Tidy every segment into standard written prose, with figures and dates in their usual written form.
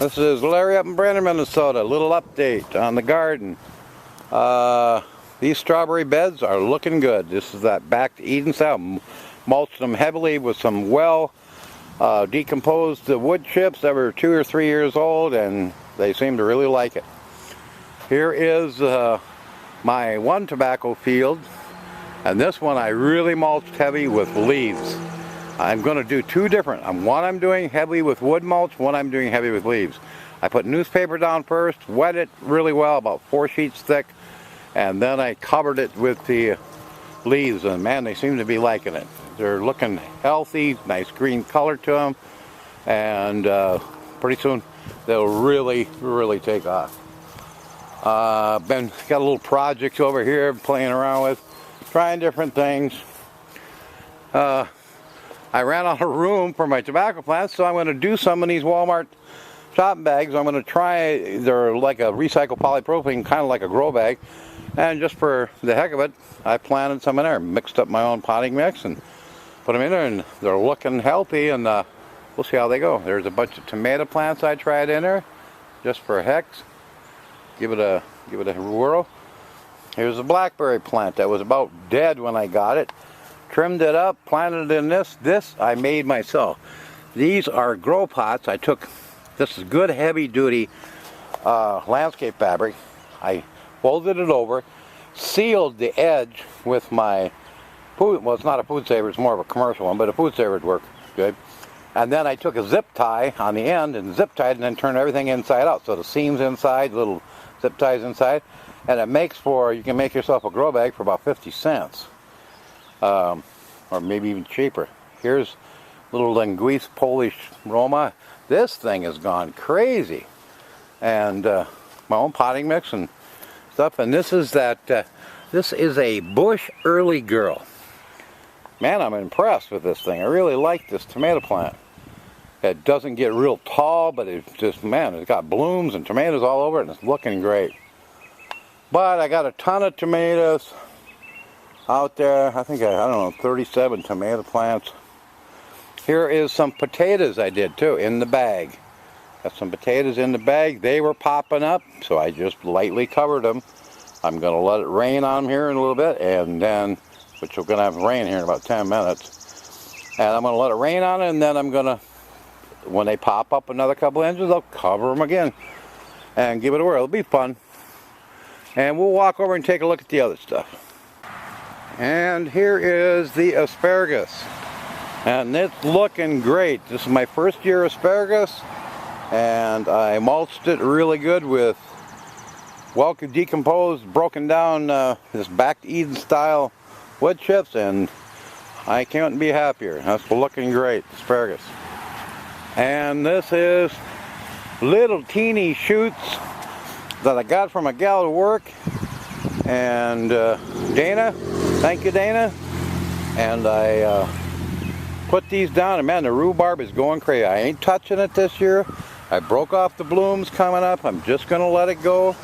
This is Larry up in Brandon, Minnesota. A little update on the garden. These strawberry beds are looking good. This is that back to Eden style. Mulched them heavily with some decomposed wood chips that were 2 or 3 years old, and they seem to really like it. Here is my one tobacco field, and this one I really mulched heavy with leaves. I'm going to do two different. One I'm doing heavy with wood mulch, one I'm doing heavy with leaves. I put newspaper down first, wet it really well, about 4 sheets thick, and then I covered it with the leaves, and man, they seem to be liking it. They're looking healthy, nice green color to them, and pretty soon they'll really take off. Got a little project over here playing around with, trying different things. I ran out of room for my tobacco plants, so I'm going to do some in these Walmart shopping bags. I'm going to try, they're like a recycled polypropylene, kind of like a grow bag, and just for the heck of it, I planted some in there, mixed up my own potting mix and put them in there, and they're looking healthy, and we'll see how they go. There's a bunch of tomato plants I tried in there, just for hex. Give it a whirl. Here's a blackberry plant that was about dead when I got it. Trimmed it up, planted it in this. This I made myself. These are grow pots. This is good heavy duty landscape fabric. I folded it over, sealed the edge with my food, well, it's not a food saver, it's more of a commercial one, but a food saver would work good. And then I took a zip tie on the end and zip tied, and then turned everything inside out. So the seams inside, little zip ties inside, and it makes for, you can make yourself a grow bag for about 50 cents. Or maybe even cheaper. Here's little linguice Polish Roma. This thing has gone crazy. And my own potting mix and stuff. And this is this is a bush early girl. Man, I'm impressed with this thing. I really like this tomato plant. It doesn't get real tall, but it's just, man, it's got blooms and tomatoes all over it, and it's looking great. But I got a ton of tomatoes out there. I think I don't know, 37 tomato plants. Here is some potatoes I did too in the bag. Got some potatoes in the bag. They were popping up, so I just lightly covered them. I'm going to let it rain on them here in a little bit, and then, which we're going to have rain here in about 10 minutes. And I'm going to let it rain on it, and then I'm going to, when they pop up another couple inches, I'll cover them again and give it a whirl. It'll be fun. And we'll walk over and take a look at the other stuff. And here is the asparagus, and it's looking great. This is my first year asparagus, and I mulched it really good with well decomposed, broken down this back to Eden style wood chips, and I can't be happier. That's looking great, asparagus. And this is little teeny shoots that I got from a gal at work, and Dana. Thank you, Dana. And I put these down, and man, the rhubarb is going crazy. I ain't touching it this year. I broke off the blooms coming up. I'm just going to let it go,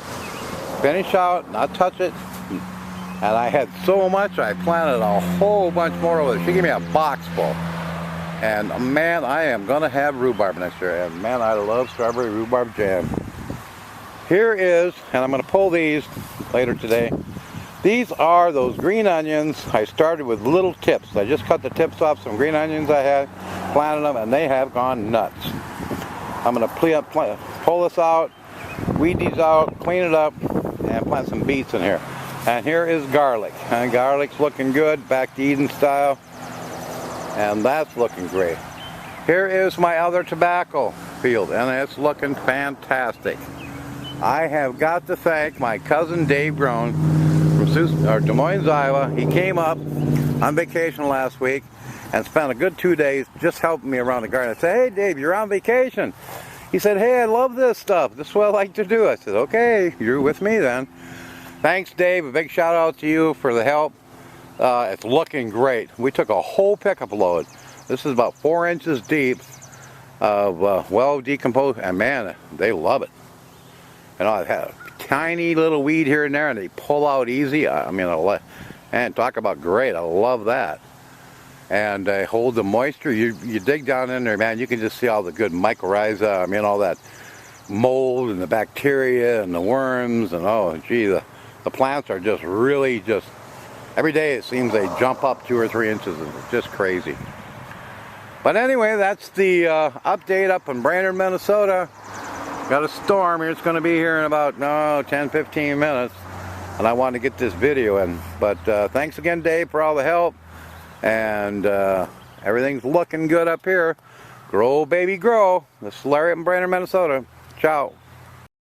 finish out, not touch it. And I had so much, I planted a whole bunch more of it. She gave me a box full. And man, I am going to have rhubarb next year. And man, I love strawberry rhubarb jam. Here is, and I'm going to pull these later today. These are those green onions. I started with little tips. I just cut the tips off some green onions I had, planted them, and they have gone nuts. I'm going to pull this out, weed these out, clean it up, and plant some beets in here. And here is garlic. And garlic's looking good, back to Eden style. And that's looking great. Here is my other tobacco field, and it's looking fantastic. I have got to thank my cousin Dave Groen, Des Moines, Iowa. He came up on vacation last week and spent a good 2 days just helping me around the garden. I said, hey Dave, you're on vacation. He said, hey, I love this stuff. This is what I like to do. I said, okay, you're with me then. Thanks, Dave. A big shout out to you for the help. It's looking great. We took a whole pickup load. This is about 4 inches deep of well decomposed, and man, they love it. You know, I've had a tiny little weed here and there, and they pull out easy. I mean, and talk about great. I love that. And they hold the moisture. You dig down in there, man, you can just see all the good mycorrhiza. I mean, all that mold and the bacteria and the worms, and oh gee, the plants are just really just, every day it seems they jump up 2 or 3 inches. It's just crazy. But anyway, that's the update up in Brainerd, Minnesota. Got a storm here. It's going to be here in about 10-15 minutes, and I wanted to get this video in. But thanks again, Dave, for all the help, and everything's looking good up here. Grow, baby, grow. This is Larry up in Brainerd, Minnesota. Ciao.